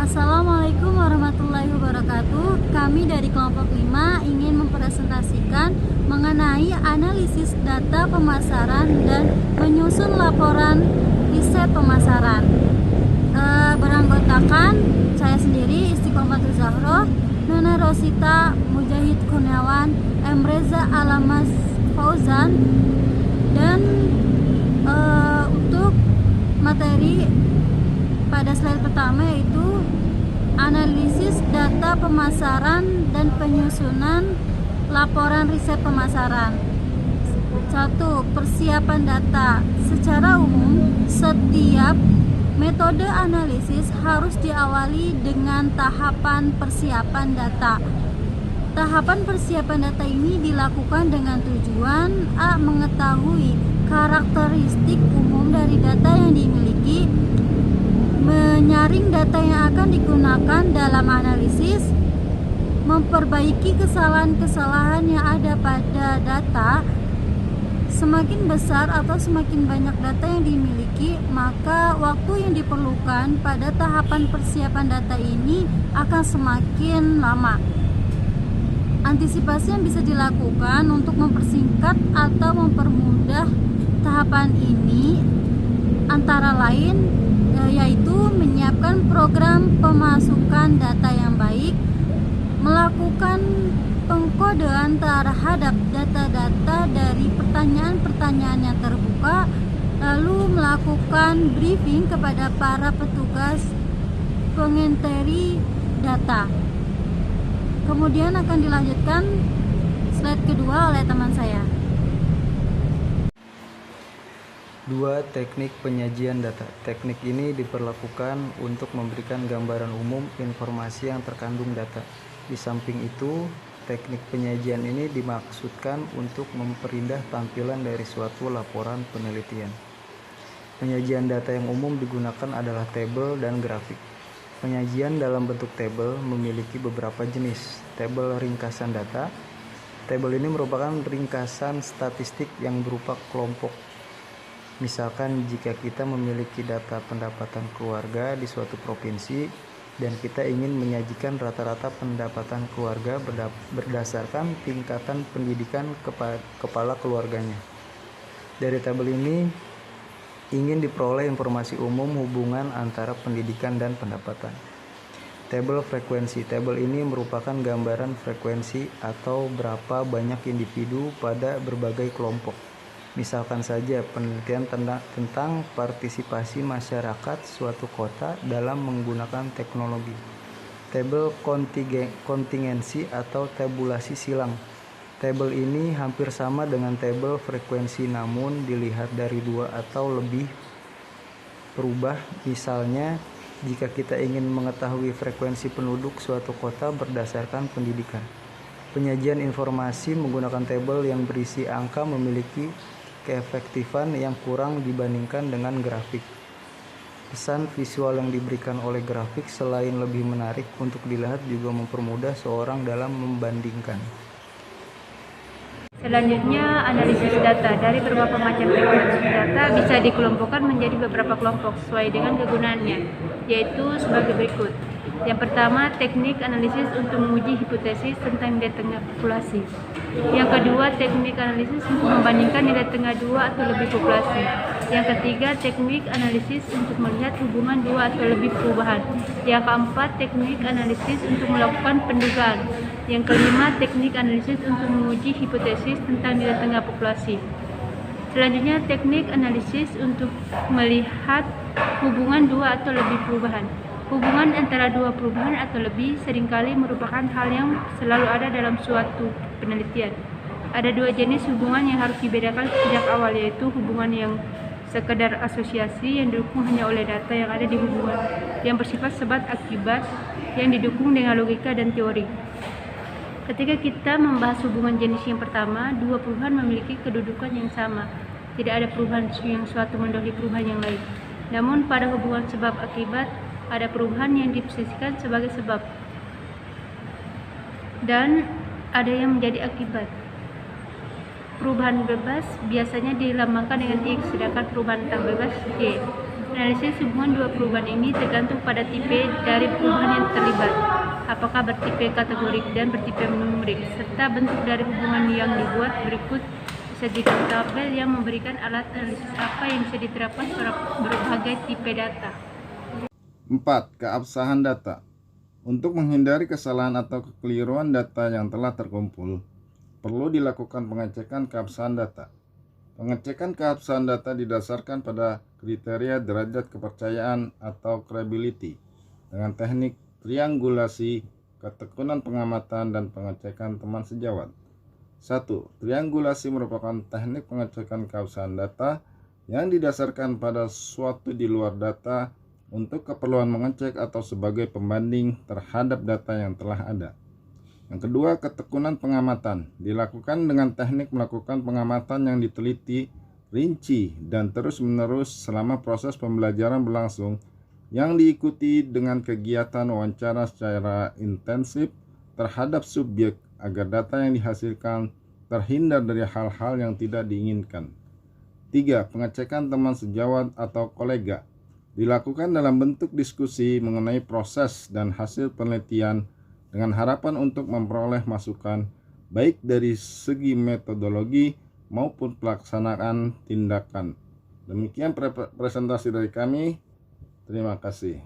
Assalamualaikum warahmatullahi wabarakatuh. Kami dari kelompok 5 ingin mempresentasikan mengenai analisis data pemasaran dan menyusun laporan riset pemasaran. Beranggotakan saya sendiri, Istiqomatul Zahroh, Nana Rosita Mujahid Kurniawan, Emreza Alamas Fauzan, dan untuk materi pada slide pertama yaitu analisis data pemasaran dan penyusunan laporan riset pemasaran. 1. Persiapan data. Secara umum, setiap metode analisis harus diawali dengan tahapan persiapan data. Tahapan persiapan data ini dilakukan dengan tujuan A. Mengetahui karakteristik umum dari data yang dimiliki, menyaring data yang akan digunakan dalam analisis, memperbaiki kesalahan-kesalahan yang ada pada data. Semakin besar atau semakin banyak data yang dimiliki, maka waktu yang diperlukan pada tahapan persiapan data ini akan semakin lama. Antisipasi yang bisa dilakukan untuk mempersingkat atau mempermudah tahapan ini antara lain yaitu menyiapkan program pemasukan data yang baik, melakukan pengkodean terhadap data-data dari pertanyaan-pertanyaan yang terbuka, lalu melakukan briefing kepada para petugas pengenteri data. Kemudian akan dilanjutkan slide kedua oleh teman saya. 2. Teknik penyajian data. Teknik ini diperlakukan untuk memberikan gambaran umum informasi yang terkandung data. Di samping itu, teknik penyajian ini dimaksudkan untuk memperindah tampilan dari suatu laporan penelitian. Penyajian data yang umum digunakan adalah tabel dan grafik. Penyajian dalam bentuk tabel memiliki beberapa jenis. Tabel ringkasan data. Tabel ini merupakan ringkasan statistik yang berupa kelompok. Misalkan jika kita memiliki data pendapatan keluarga di suatu provinsi dan kita ingin menyajikan rata-rata pendapatan keluarga berdasarkan tingkatan pendidikan kepala keluarganya. Dari tabel ini ingin diperoleh informasi umum hubungan antara pendidikan dan pendapatan. Tabel frekuensi. Tabel ini merupakan gambaran frekuensi atau berapa banyak individu pada berbagai kelompok. Misalkan saja penelitian tentang partisipasi masyarakat suatu kota dalam menggunakan teknologi. Tabel kontingensi atau tabulasi silang. Tabel ini hampir sama dengan tabel frekuensi namun dilihat dari 2 atau lebih perubah. Misalnya, jika kita ingin mengetahui frekuensi penduduk suatu kota berdasarkan pendidikan. Penyajian informasi menggunakan tabel yang berisi angka memiliki keefektifan yang kurang dibandingkan dengan grafik. Pesan visual yang diberikan oleh grafik selain lebih menarik untuk dilihat juga mempermudah seorang dalam membandingkan. Selanjutnya, analisis data. Dari beberapa macam teknologi data bisa dikelompokkan menjadi beberapa kelompok sesuai dengan kegunaannya, yaitu sebagai berikut. Yang pertama, teknik analisis untuk menguji hipotesis tentang nilai tengah populasi. Yang kedua, teknik analisis untuk membandingkan nilai tengah 2 atau lebih populasi. Yang ketiga, teknik analisis untuk melihat hubungan 2 atau lebih perubahan. Yang keempat, teknik analisis untuk melakukan pendugaan. Yang kelima, teknik analisis untuk menguji hipotesis tentang nilai tengah populasi. Selanjutnya, teknik analisis untuk melihat hubungan 2 atau lebih perubahan. Hubungan antara 2 perubahan atau lebih seringkali merupakan hal yang selalu ada dalam suatu penelitian. Ada 2 jenis hubungan yang harus dibedakan sejak awal, yaitu hubungan yang sekedar asosiasi yang didukung hanya oleh data yang ada di hubungan, yang bersifat sebab akibat yang didukung dengan logika dan teori. Ketika kita membahas hubungan jenis yang pertama, 2 perubahan memiliki kedudukan yang sama. Tidak ada perubahan yang suatu mendahului perubahan yang lain. Namun pada hubungan sebab akibat, ada perubahan yang diposisikan sebagai sebab dan ada yang menjadi akibat. Perubahan bebas biasanya dilambangkan dengan X, sedangkan perubahan tak bebas Y. Analisis hubungan dua perubahan ini tergantung pada tipe dari perubahan yang terlibat, apakah bertipe kategorik dan bertipe numerik, serta bentuk dari hubungan yang dibuat. Berikut disajikan tabel yang memberikan alat analisis apa yang bisa diterapkan pada berbagai tipe data. 4. Keabsahan data. Untuk menghindari kesalahan atau kekeliruan data yang telah terkumpul, perlu dilakukan pengecekan keabsahan data. Pengecekan keabsahan data didasarkan pada kriteria derajat kepercayaan atau credibility dengan teknik triangulasi, ketekunan pengamatan, dan pengecekan teman sejawat. 1. Triangulasi merupakan teknik pengecekan keabsahan data yang didasarkan pada suatu di luar data untuk keperluan mengecek atau sebagai pembanding terhadap data yang telah ada. Yang kedua, ketekunan pengamatan dilakukan dengan teknik melakukan pengamatan yang diteliti, rinci, dan terus-menerus selama proses pembelajaran berlangsung yang diikuti dengan kegiatan wawancara secara intensif terhadap subjek agar data yang dihasilkan terhindar dari hal-hal yang tidak diinginkan. 3. Pengecekan teman sejawat atau kolega dilakukan dalam bentuk diskusi mengenai proses dan hasil penelitian dengan harapan untuk memperoleh masukan baik dari segi metodologi maupun pelaksanaan tindakan. Demikian presentasi dari kami. Terima kasih.